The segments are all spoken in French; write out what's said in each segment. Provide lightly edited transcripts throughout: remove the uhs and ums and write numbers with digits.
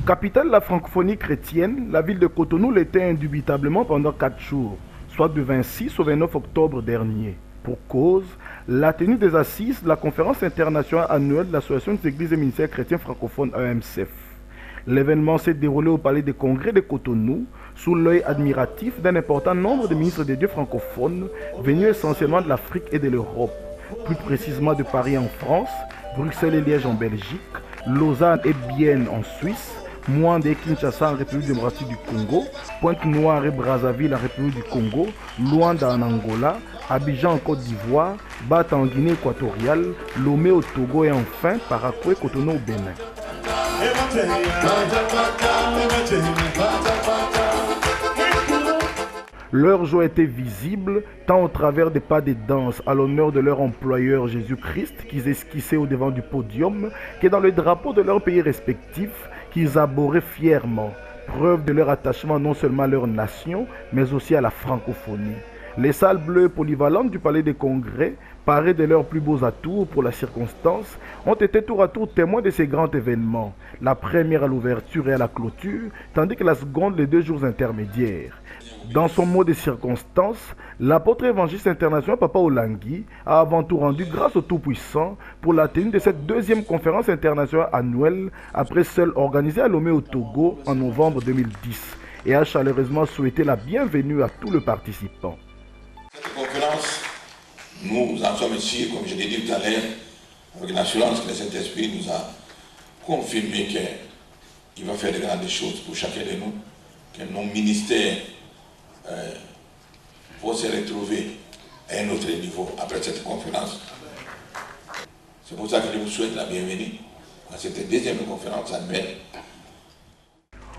Capitale de la francophonie chrétienne, la ville de Cotonou l'était indubitablement pendant 4 jours, soit du 26 au 29 octobre dernier. Pour cause, la tenue des assises de la conférence internationale annuelle de l'Association des églises et ministères chrétiens francophones AMCF. L'événement s'est déroulé au palais des congrès de Cotonou, sous l'œil admiratif d'un important nombre de ministres des dieux francophones, venus essentiellement de l'Afrique et de l'Europe, plus précisément de Paris en France, Bruxelles et Liège en Belgique, Lausanne et Bienne en Suisse, Mwanda et Kinshasa en République démocratique du Congo, Pointe-Noire et Brazzaville en République du Congo, Luanda en Angola, Abidjan en Côte d'Ivoire, Bata en Guinée équatoriale, Lomé au Togo et enfin Parakou et Cotonou au Bénin. Leur joie était visible, tant au travers des pas des danses à l'honneur de leur employeur Jésus-Christ qu'ils esquissaient au devant du podium, que dans le drapeau de leurs pays respectifs qu'ils arboraient fièrement, preuve de leur attachement non seulement à leur nation, mais aussi à la francophonie. Les salles bleues polyvalentes du Palais des Congrès, parées de leurs plus beaux atours pour la circonstance, ont été tour à tour témoins de ces grands événements, la première à l'ouverture et à la clôture, tandis que la seconde les 2 jours intermédiaires. Dans son mot de circonstance, l'apôtre évangéliste international Papa Olangui a avant tout rendu grâce au Tout-Puissant pour la tenue de cette 2e conférence internationale annuelle, après celle organisée à Lomé au Togo en novembre 2010, et a chaleureusement souhaité la bienvenue à tous les participants. Cette conférence, nous en sommes ici, comme je l'ai dit tout à l'heure, avec l'assurance que le Saint-Esprit nous a confirmé qu'il va faire de grandes choses pour chacun de nous, que nos ministères vont se retrouver à un autre niveau après cette conférence. C'est pour ça que je vous souhaite la bienvenue à cette 2e conférence annuelle.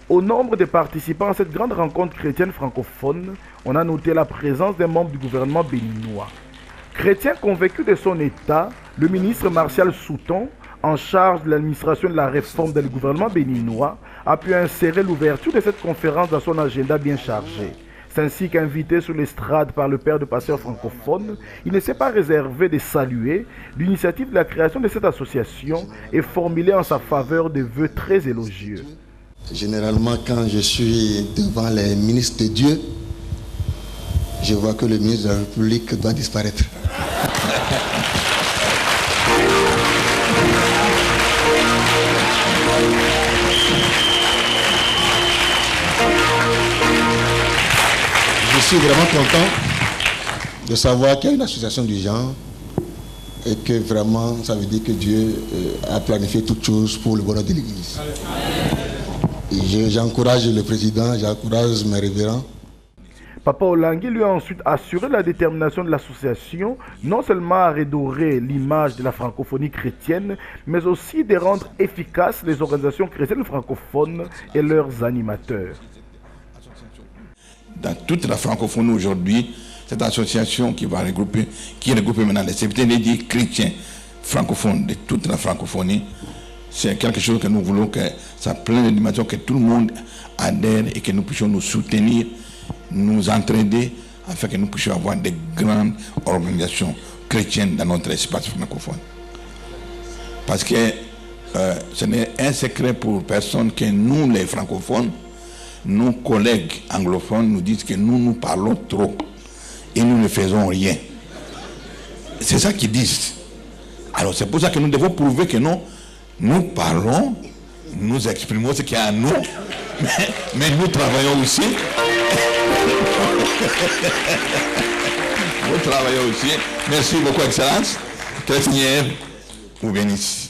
Au nombre des participants à cette grande rencontre chrétienne francophone, on a noté la présence des membres du gouvernement béninois. Chrétien convaincu de son état, le ministre Martial Souton, en charge de l'administration de la réforme dans le gouvernement béninois, a pu insérer l'ouverture de cette conférence dans son agenda bien chargé. Ainsi qu'invité sur l'estrade par le père de pasteurs francophones, il ne s'est pas réservé de saluer l'initiative de la création de cette association et formuler en sa faveur des vœux très élogieux. Généralement, quand je suis devant les ministres de Dieu, je vois que le ministre de la République doit disparaître. Je suis vraiment content de savoir qu'il y a une association du genre et que vraiment ça veut dire que Dieu a planifié toutes choses pour le bonheur de l'Église. J'encourage le président, j'encourage mes révérends. Papa Olangui lui a ensuite assuré la détermination de l'association, non seulement à redorer l'image de la francophonie chrétienne, mais aussi de rendre efficaces les organisations chrétiennes francophones et leurs animateurs. Dans toute la francophonie aujourd'hui, cette association qui regroupe maintenant les serviteurs dédiés chrétiens francophones de toute la francophonie, c'est quelque chose que nous voulons que ça pleine d'animation, que tout le monde adhère et que nous puissions nous soutenir, nous entraider afin que nous puissions avoir de grandes organisations chrétiennes dans notre espace francophone. Parce que ce n'est un secret pour personne que nous, les francophones, nos collègues anglophones nous disent que nous parlons trop et nous ne faisons rien. C'est ça qu'ils disent. Alors c'est pour ça que nous devons prouver que nous parlons, nous exprimons ce qu'il y a à nous, mais nous travaillons aussi. Nous travaillons aussi. Merci beaucoup, Excellence. Que le Seigneur vous bénisse.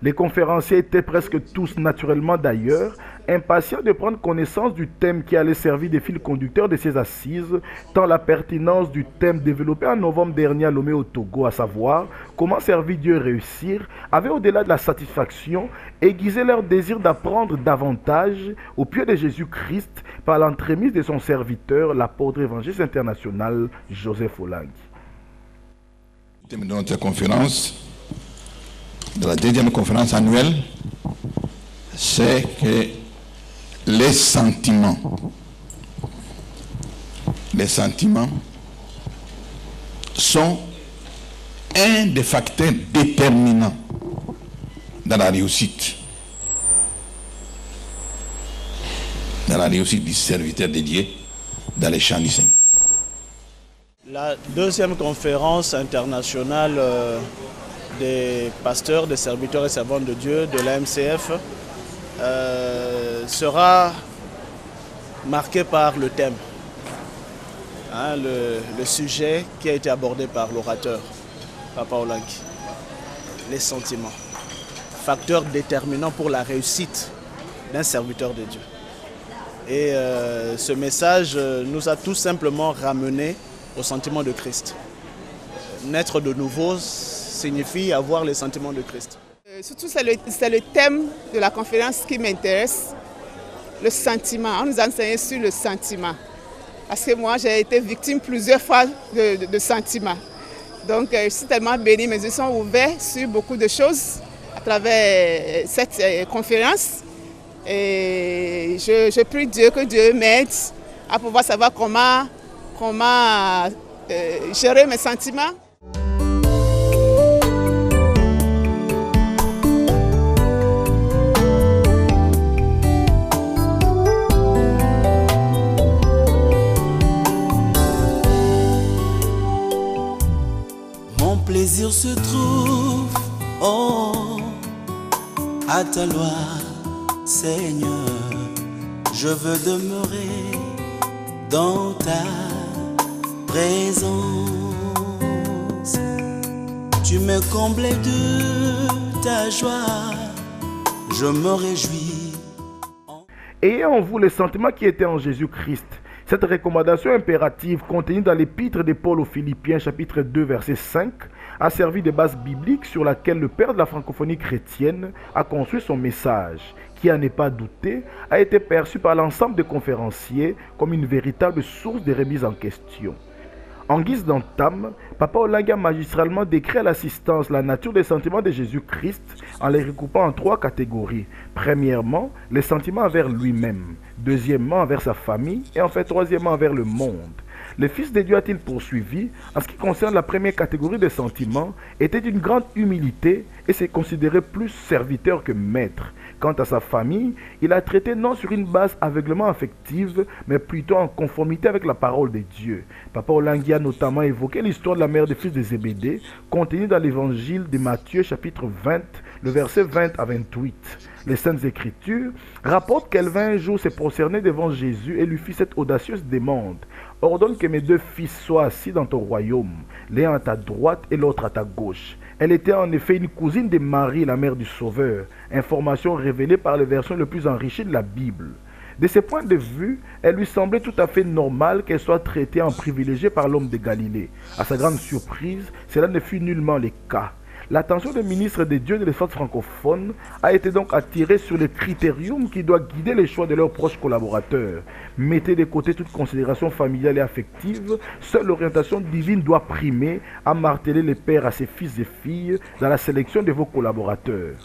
Les conférenciers étaient presque tous, naturellement d'ailleurs, impatients de prendre connaissance du thème qui allait servir de fil conducteur de ces assises, tant la pertinence du thème développé en novembre dernier à Lomé au Togo, à savoir comment servir Dieu et réussir, avait au-delà de la satisfaction aiguisé leur désir d'apprendre davantage au pied de Jésus-Christ par l'entremise de son serviteur, l'apôtre évangéliste international Joseph Olangui. Le thème de notre conférence, de la 2e conférence annuelle, c'est que les sentiments sont un des facteurs déterminants dans la réussite. dans la réussite du serviteur dédié dans les champs du Seigneur. La deuxième conférence internationale des pasteurs, des serviteurs et servantes de Dieu de la MCF sera marquée par le thème, le sujet qui a été abordé par l'orateur, Papa Olangi, les sentiments, facteur déterminant pour la réussite d'un serviteur de Dieu. Et ce message nous a tout simplement ramené au sentiment de Christ. Naître de nouveau signifie avoir les sentiments de Christ. Surtout, c'est le thème de la conférence qui m'intéresse, le sentiment. On nous a enseigné sur le sentiment. Parce que moi, j'ai été victime plusieurs fois de sentiments. Donc, je suis tellement bénie, mes yeux sont ouverts sur beaucoup de choses à travers cette conférence. Et je prie Dieu que Dieu m'aide à pouvoir savoir comment gérer mes sentiments. Mon plaisir se trouve, oh, à ta loi, Seigneur. Je veux demeurer dans ta présence. Tu me comblais de ta joie, je me réjouis. Ayez en vous les sentiments qui étaient en Jésus-Christ. Cette recommandation impérative contenue dans l'épître de Paul aux Philippiens chapitre 2 verset 5 a servi de base biblique sur laquelle le père de la francophonie chrétienne a construit son message, qui, à ne pas douter, a été perçu par l'ensemble des conférenciers comme une véritable source de remise en question. En guise d'entame, Papa Olangi a magistralement décrit à l'assistance la nature des sentiments de Jésus-Christ en les recoupant en 3 catégories. Premièrement, les sentiments envers lui-même. Deuxièmement, envers sa famille. Et enfin, troisièmement, envers le monde. Le Fils de Dieu a-t-il poursuivi, en ce qui concerne la première catégorie des sentiments, était d'une grande humilité et s'est considéré plus serviteur que maître. Quant à sa famille, il a traité non sur une base aveuglement affective, mais plutôt en conformité avec la parole de Dieu. Papa Olangi a notamment évoqué l'histoire de la mère des fils de Zébédée, contenue dans l'évangile de Matthieu chapitre 20, le verset 20 à 28. Les Saintes Écritures rapportent qu'elle vint un jour se prosterner devant Jésus et lui fit cette audacieuse demande. « Ordonne que mes 2 fils soient assis dans ton royaume, l'un à ta droite et l'autre à ta gauche. » Elle était en effet une cousine de Marie, la mère du Sauveur, information révélée par les versions les plus enrichies de la Bible. De ce point de vue, elle lui semblait tout à fait normal qu'elle soit traitée en privilégiée par l'homme de Galilée. À sa grande surprise, cela ne fut nullement le cas. L'attention des ministres de Dieu de l'espace francophone a été donc attirée sur le critérium qui doit guider les choix de leurs proches collaborateurs. Mettez de côté toute considération familiale et affective, seule l'orientation divine doit primer, à marteler les pères à ses fils et filles dans la sélection de vos collaborateurs.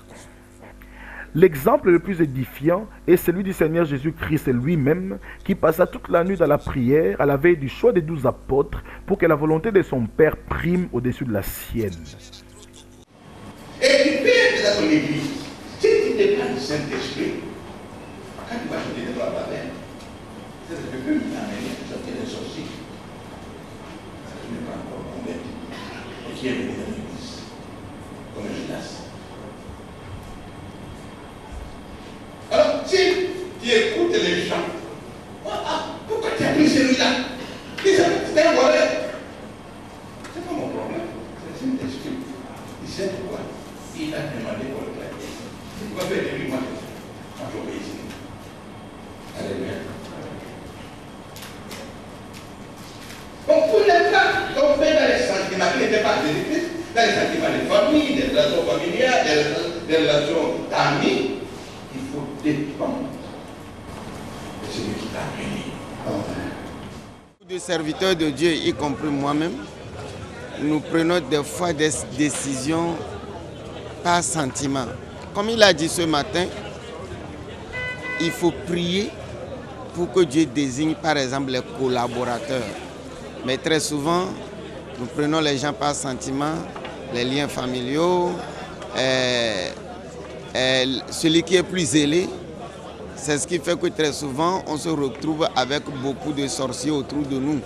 L'exemple le plus édifiant est celui du Seigneur Jésus-Christ lui-même, qui passa toute la nuit dans la prière à la veille du choix des 12 apôtres pour que la volonté de son Père prime au-dessus de la sienne. Et tu peux être dans ton église. Si tu n'es pas le Saint-Esprit, quand tu vas jeter des droits baptême, c'est que tu peux m'amener à sortir des sorciers. Tu n'es pas encore convaincu. Et qui est venu dans l'église, comme un Judas. Alors, si tu écoutes les gens, pourquoi tu as pris celui-là? C'est un voleur. C'est pas mon problème. C'est le Saint-Esprit. Il sait pourquoi. Il a demandé pour le clavier. C'est pourquoi faire de lui, moi, j'obéis. Alléluia. Donc, pour ne pas tomber dans les sentiments qui n'étaient pas vérifiés, dans les sentiments de famille, des relations familiales, des relations d'amis, il faut dépendre de celui qui t'a béni. Beaucoup de serviteurs de Dieu, y compris moi-même, nous prenons des fois des décisions par sentiment. Comme il a dit ce matin, il faut prier pour que Dieu désigne par exemple les collaborateurs. Mais très souvent, nous prenons les gens par sentiment, les liens familiaux, celui qui est plus zélé, C'est ce qui fait que très souvent, on se retrouve avec beaucoup de sorciers autour de nous.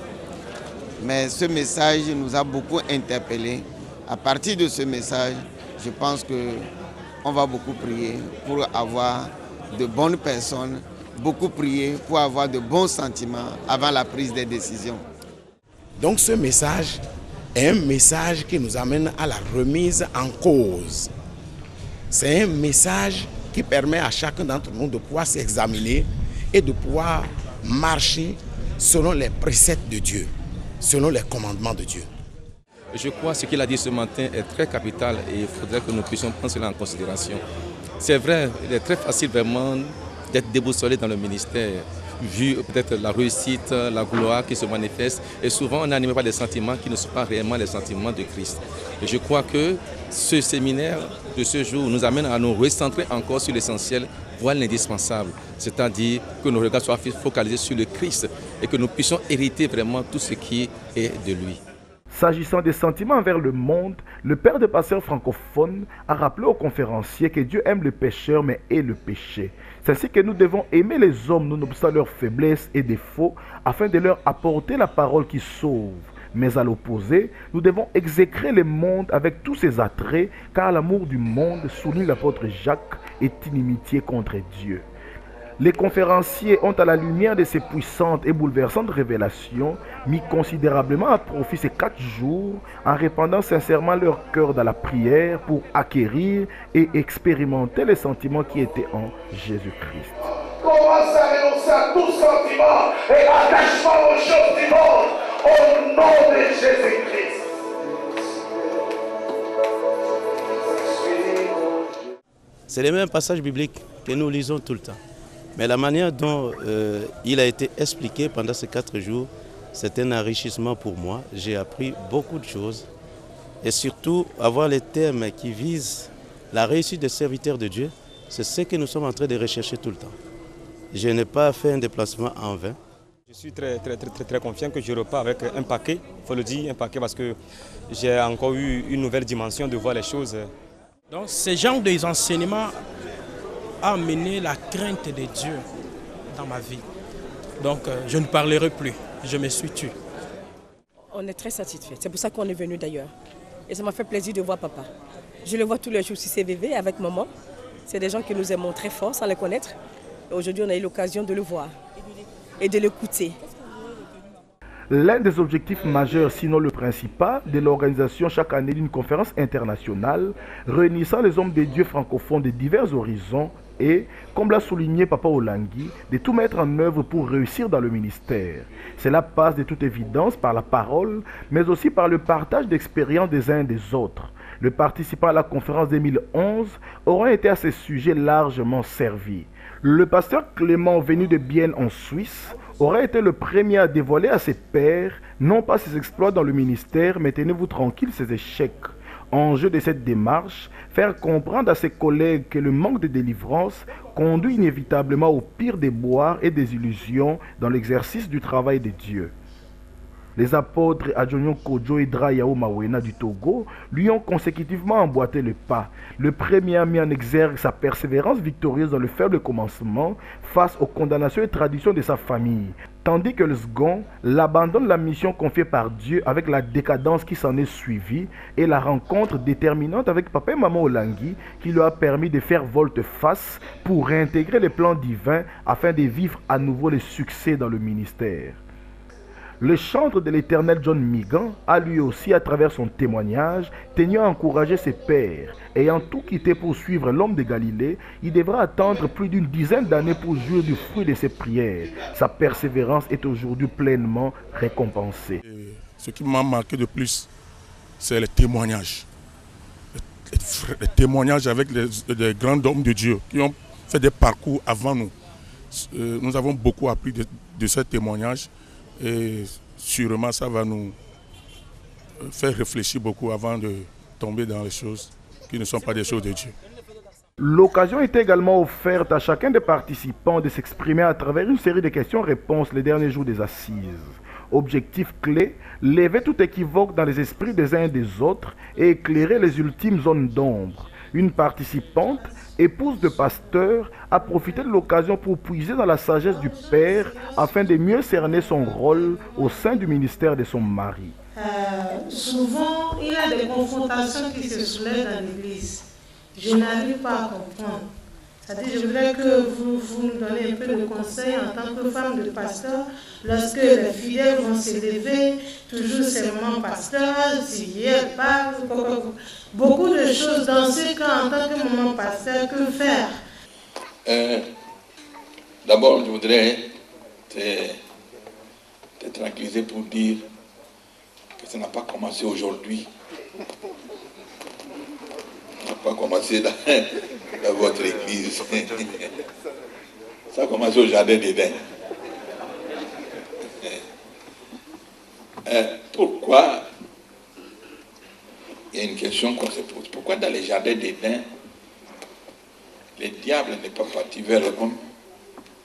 Mais ce message nous a beaucoup interpellés. À partir de ce message, je pense qu'on va beaucoup prier pour avoir de bonnes personnes, beaucoup prier pour avoir de bons sentiments avant la prise des décisions. Donc ce message est un message qui nous amène à la remise en cause. C'est un message qui permet à chacun d'entre nous de pouvoir s'examiner et de pouvoir marcher selon les préceptes de Dieu, selon les commandements de Dieu. Je crois que ce qu'il a dit ce matin est très capital et il faudrait que nous puissions prendre cela en considération. C'est vrai, il est très facile vraiment d'être déboussolé dans le ministère, vu peut-être la réussite, la gloire qui se manifeste. Et souvent, on est animé par des sentiments qui ne sont pas réellement les sentiments de Christ. Et je crois que ce séminaire de ce jour nous amène à nous recentrer encore sur l'essentiel, voire l'indispensable. C'est-à-dire que nos regards soient focalisés sur le Christ et que nous puissions hériter vraiment tout ce qui est de lui. S'agissant des sentiments envers le monde, le père de pasteurs francophones a rappelé aux conférenciers que Dieu aime le pécheur mais hait le péché. C'est ainsi que nous devons aimer les hommes nonobstant leurs faiblesses et défauts afin de leur apporter la parole qui sauve. Mais à l'opposé, nous devons exécrer le monde avec tous ses attraits car l'amour du monde, souligne l'apôtre Jacques, est inimitié contre Dieu. Les conférenciers ont, à la lumière de ces puissantes et bouleversantes révélations, mis considérablement à profit ces 4 jours en répandant sincèrement leur cœur dans la prière pour acquérir et expérimenter les sentiments qui étaient en Jésus-Christ. Commencez à renoncer à tout sentiment et attachement aux choses du monde au nom de Jésus-Christ. C'est les mêmes passages bibliques que nous lisons tout le temps. Mais la manière dont il a été expliqué pendant ces 4 jours, c'est un enrichissement pour moi. J'ai appris beaucoup de choses. Et surtout, avoir les thèmes qui visent la réussite des serviteurs de Dieu, c'est ce que nous sommes en train de rechercher tout le temps. Je n'ai pas fait un déplacement en vain. Je suis très confiant que je repars avec un paquet, il faut le dire, un paquet parce que j'ai encore eu une nouvelle dimension de voir les choses. Donc, ce genre d'enseignements a amené la crainte de Dieu dans ma vie. Donc, je ne parlerai plus. Je me suis tué. On est très satisfait. C'est pour ça qu'on est venu d'ailleurs. Et ça m'a fait plaisir de voir papa. Je le vois tous les jours sur CVV avec maman. C'est des gens que nous aimons très fort sans les connaître. Et aujourd'hui, on a eu l'occasion de le voir et de l'écouter. L'un des objectifs majeurs, sinon le principal, de l'organisation chaque année d'une conférence internationale réunissant les hommes de Dieu francophones de divers horizons et, comme l'a souligné Papa Olangui, de tout mettre en œuvre pour réussir dans le ministère. Cela passe de toute évidence par la parole, mais aussi par le partage d'expériences des uns et des autres. Le participant à la conférence 2011 aura été à ce sujet largement servi. Le pasteur Clément, venu de Bienne en Suisse, aura été le premier à dévoiler à ses pairs, non pas ses exploits dans le ministère, mais tenez-vous tranquille, ses échecs. Enjeu de cette démarche, faire comprendre à ses collègues que le manque de délivrance conduit inévitablement au pire des boires et des illusions dans l'exercice du travail de Dieu. Les apôtres Adjonion Kodjo et Drayao Mawena du Togo lui ont consécutivement emboîté le pas. Le premier a mis en exergue sa persévérance victorieuse dans le faible commencement face aux condamnations et traditions de sa famille, tandis que le second l'abandonne de la mission confiée par Dieu avec la décadence qui s'en est suivie et la rencontre déterminante avec Papa et Maman Olangui qui lui a permis de faire volte-face pour réintégrer les plans divins afin de vivre à nouveau les succès dans le ministère. Le chantre de l'Éternel John Migan a lui aussi, à travers son témoignage, tenu à encourager ses pairs. Ayant tout quitté pour suivre l'homme de Galilée, il devra attendre plus d'une dizaine d'années pour jouir du fruit de ses prières. Sa persévérance est aujourd'hui pleinement récompensée. Ce qui m'a marqué de plus, c'est les témoignages. Les témoignages avec les grands hommes de Dieu qui ont fait des parcours avant nous. Nous avons beaucoup appris de ces témoignages. Et sûrement ça va nous faire réfléchir beaucoup avant de tomber dans les choses qui ne sont pas des choses de Dieu. L'occasion est également offerte à chacun des participants de s'exprimer à travers une série de questions-réponses les derniers jours des assises. Objectif clé, lever tout équivoque dans les esprits des uns et des autres et éclairer les ultimes zones d'ombre. Une participante, épouse de pasteur, a profité de l'occasion pour puiser dans la sagesse du Père afin de mieux cerner son rôle au sein du ministère de son mari. Souvent, il y a des confrontations qui se soulèvent dans l'Église. Je n'arrive pas à comprendre. C'est-à-dire, je voudrais que vous nous donniez un peu de conseils en tant que femme de pasteur. Lorsque les fidèles vont s'élever, toujours c'est maman pasteur, si elle parle, beaucoup de choses dans ce cas en tant que maman pasteur, que faire? D'abord, je voudrais te tranquilliser pour dire que ça n'a pas commencé aujourd'hui. Ça n'a pas commencé dans votre église. Ça a commencé au jardin d'Éden. Pourquoi? Il y a une question qu'on se pose. Pourquoi dans les jardins d'Éden, le diable n'est pas parti vers l'homme,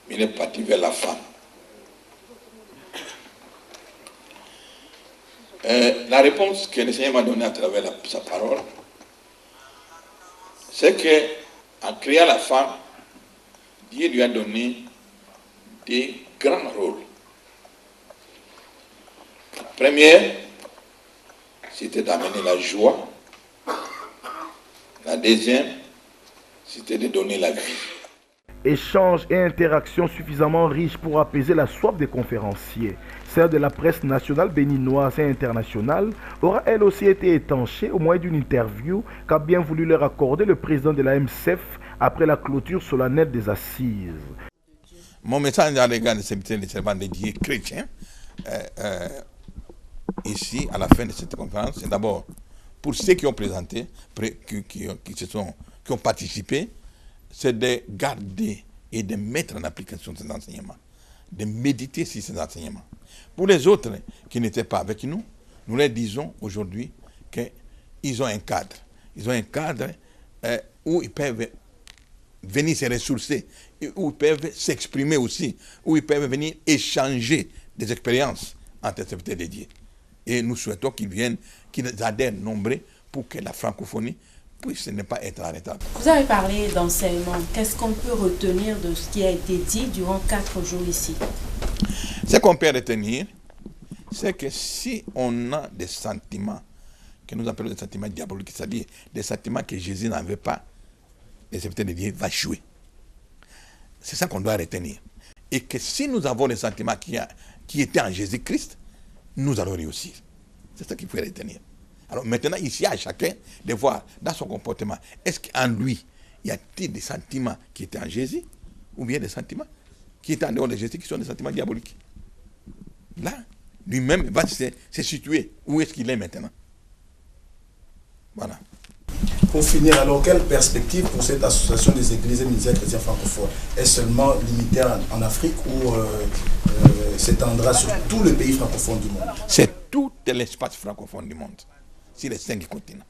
mais il est parti vers la femme? La réponse que le Seigneur m'a donnée à travers sa parole, c'est qu'en créant la femme, Dieu lui a donné des grands rôles. La première, c'était d'amener la joie. La deuxième, c'était de donner la vie. Échanges et interactions suffisamment riches pour apaiser la soif des conférenciers. Celle de la presse nationale béninoise et internationale aura elle aussi été étanchée au moyen d'une interview qu'a bien voulu leur accorder le président de la MCF après la clôture solennelle des assises. Mon message à l'égard de ces servants de Dieu chrétiens, ici, à la fin de cette conférence, c'est d'abord pour ceux qui ont présenté, qui ont participé, c'est de garder et de mettre en application ces enseignements, de méditer sur ces enseignements. Pour les autres qui n'étaient pas avec nous, nous leur disons aujourd'hui qu'ils ont un cadre. Ils ont un cadre où ils peuvent venir se ressourcer, où ils peuvent s'exprimer aussi, où ils peuvent venir échanger des expériences entre les serviteurs de Dieu. Et nous souhaitons qu'ils viennent, qu'ils adhèrent nombreux pour que la francophonie puisse ne pas être arrêtable. Vous avez parlé d'enseignement. Qu'est-ce qu'on peut retenir de ce qui a été dit durant 4 jours ici? Ce qu'on peut retenir, c'est que si on a des sentiments, que nous appelons des sentiments diaboliques, c'est-à-dire des sentiments que Jésus n'avait pas, les serviteurs de Dieu vont jouer. C'est ça qu'on doit retenir. Et que si nous avons les sentiments qui étaient en Jésus-Christ, nous allons réussir. C'est ça qu'il faut retenir. Alors maintenant, ici, à chacun de voir dans son comportement, est-ce qu'en lui, y a-t-il des sentiments qui étaient en Jésus, ou bien des sentiments qui étaient en dehors de Jésus, qui sont des sentiments diaboliques? Là, lui-même va se situer. Où est-ce qu'il est maintenant? Voilà. Pour finir, alors, quelle perspective pour cette association des églises et ministères chrétiens francophones? Est-ce seulement limité en Afrique ou s'étendra sur tout le pays francophone du monde? C'est tout l'espace francophone du monde, sur les 5 continents.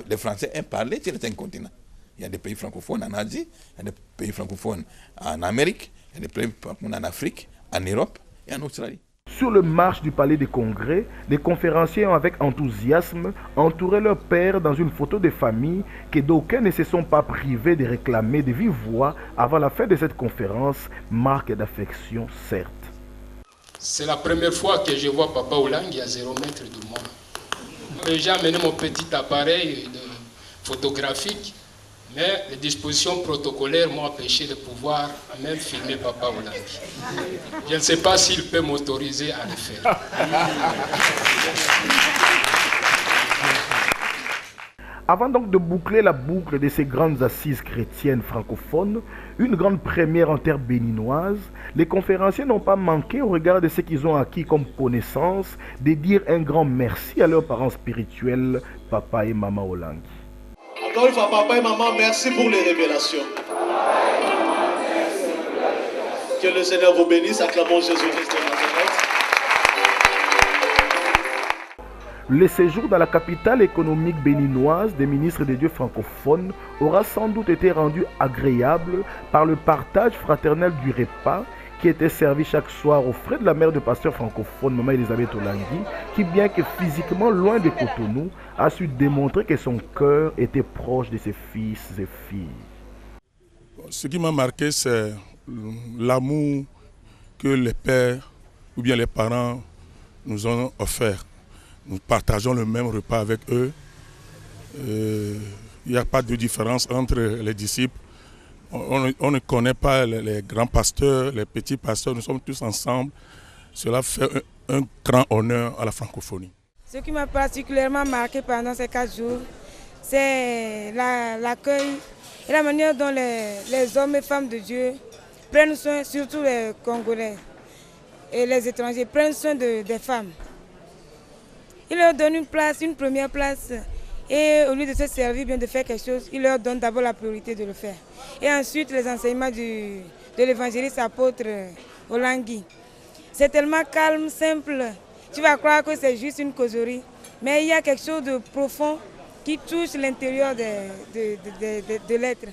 Les Français aiment parler sur les 5 continents. Il y a des pays francophones en Asie, il y a des pays francophones en Amérique, il y a des pays francophones en Afrique, en Europe et en Australie. Sur le marche du palais des congrès, les conférenciers ont avec enthousiasme entouré leur père dans une photo de famille que d'aucuns ne se sont pas privés de réclamer de vive voix avant la fin de cette conférence, marque d'affection certes. C'est la première fois que je vois Papa Olangi à 0 mètre de moi. J'ai amené mon petit appareil photographique, mais les dispositions protocolaires m'ont empêché de pouvoir même filmer Papa Olangi. Je ne sais pas s'il peut m'autoriser à le faire. Avant donc de boucler la boucle de ces grandes assises chrétiennes francophones, une grande première en terre béninoise, les conférenciers n'ont pas manqué au regard de ce qu'ils ont acquis comme connaissance de dire un grand merci à leurs parents spirituels, papa et maman Olangi. Encore une fois, papa et maman, merci pour les révélations. Que le Seigneur vous bénisse, acclamons Jésus-Christ de Nazareth. Le séjour dans la capitale économique béninoise des ministres des dieux francophones aura sans doute été rendu agréable par le partage fraternel du repas qui était servi chaque soir aux frais de la mère de pasteur francophone, Maman Elisabeth Olangui, qui bien que physiquement loin de Cotonou, a su démontrer que son cœur était proche de ses fils et filles. Ce qui m'a marqué, c'est l'amour que les pères ou bien les parents nous ont offert. Nous partageons le même repas avec eux. Il n'y a pas de différence entre les disciples. On ne connaît pas les grands pasteurs, les petits pasteurs, nous sommes tous ensemble. Cela fait un grand honneur à la francophonie. Ce qui m'a particulièrement marqué pendant ces 4 jours, c'est l'accueil et la manière dont les hommes et femmes de Dieu prennent soin, surtout les Congolais et les étrangers, prennent soin des femmes. Ils leur donnent une place, une première place, et au lieu de se servir, bien de faire quelque chose, ils leur donnent d'abord la priorité de le faire. Et ensuite, les enseignements de l'évangéliste apôtre Olangui. C'est tellement calme, simple. Tu vas croire que c'est juste une causerie, mais il y a quelque chose de profond qui touche l'intérieur de l'être.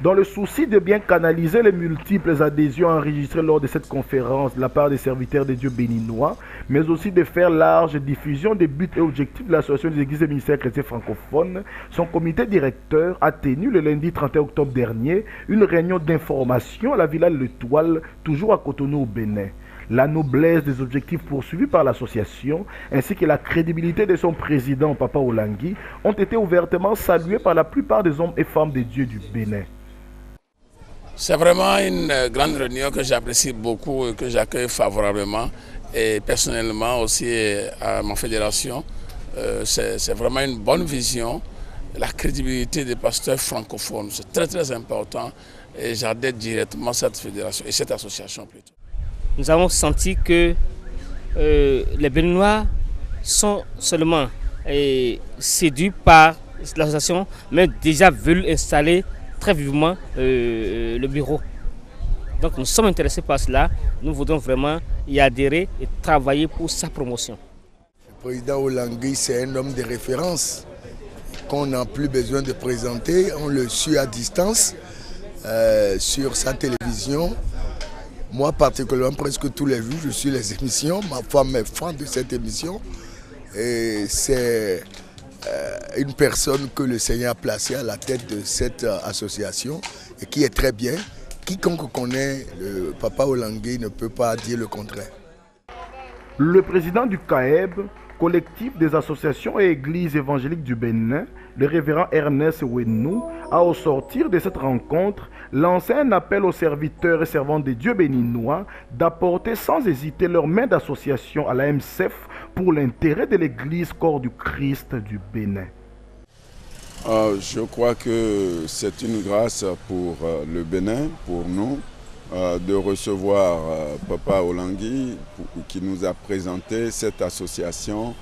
Dans le souci de bien canaliser les multiples adhésions enregistrées lors de cette conférence de la part des serviteurs de Dieu béninois, mais aussi de faire large diffusion des buts et objectifs de l'Association des Églises et ministères chrétiens francophones, son comité directeur a tenu le lundi 31 octobre dernier une réunion d'information à la Villa L'Étoile, toujours à Cotonou au Bénin. La noblesse des objectifs poursuivis par l'association ainsi que la crédibilité de son président, Papa Olangui, ont été ouvertement salués par la plupart des hommes et femmes de Dieu du Bénin. C'est vraiment une grande réunion que j'apprécie beaucoup et que j'accueille favorablement. Et personnellement aussi à ma fédération, c'est vraiment une bonne vision. La crédibilité des pasteurs francophones, c'est très très important. Et j'adhère directement à cette fédération et cette association plutôt. Nous avons senti que les Béninois sont seulement séduits par l'association, mais déjà veulent installer très vivement le bureau. Donc nous sommes intéressés par cela, nous voudrons vraiment y adhérer et travailler pour sa promotion. Le président Olangui, c'est un homme de référence qu'on n'a plus besoin de présenter, on le suit à distance sur sa télévision. Moi particulièrement, presque tous les jours, je suis les émissions, ma femme est fan de cette émission et c'est une personne que le Seigneur a placée à la tête de cette association et qui est très bien. Quiconque connaît le Papa Olangui ne peut pas dire le contraire. Le président du CAEB, collectif des associations et églises évangéliques du Bénin, le révérend Ernest Wenou, a au sortir de cette rencontre lancé un appel aux serviteurs et servantes des dieux béninois d'apporter sans hésiter leur main d'association à la MCF pour l'intérêt de l'église corps du Christ du Bénin. Je crois que c'est une grâce pour le Bénin, pour nous, de recevoir Papa Olangui qui nous a présenté cette association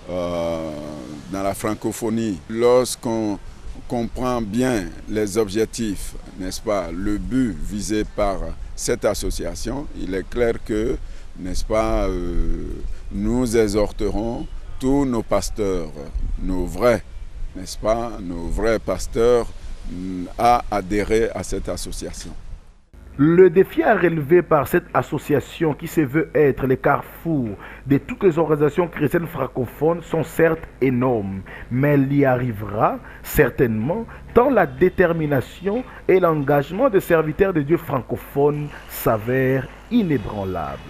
dans la francophonie. Lorsqu'on comprend bien les objectifs, n'est-ce pas, le but visé par cette association, il est clair que, n'est-ce pas, nous exhorterons tous nos pasteurs, nos vrais, n'est-ce pas, nos vrais pasteurs à adhérer à cette association. Le défi à relever par cette association qui se veut être le carrefour de toutes les organisations chrétiennes francophones sont certes énormes, mais elle y arrivera certainement tant la détermination et l'engagement des serviteurs de Dieu francophones s'avèrent inébranlables.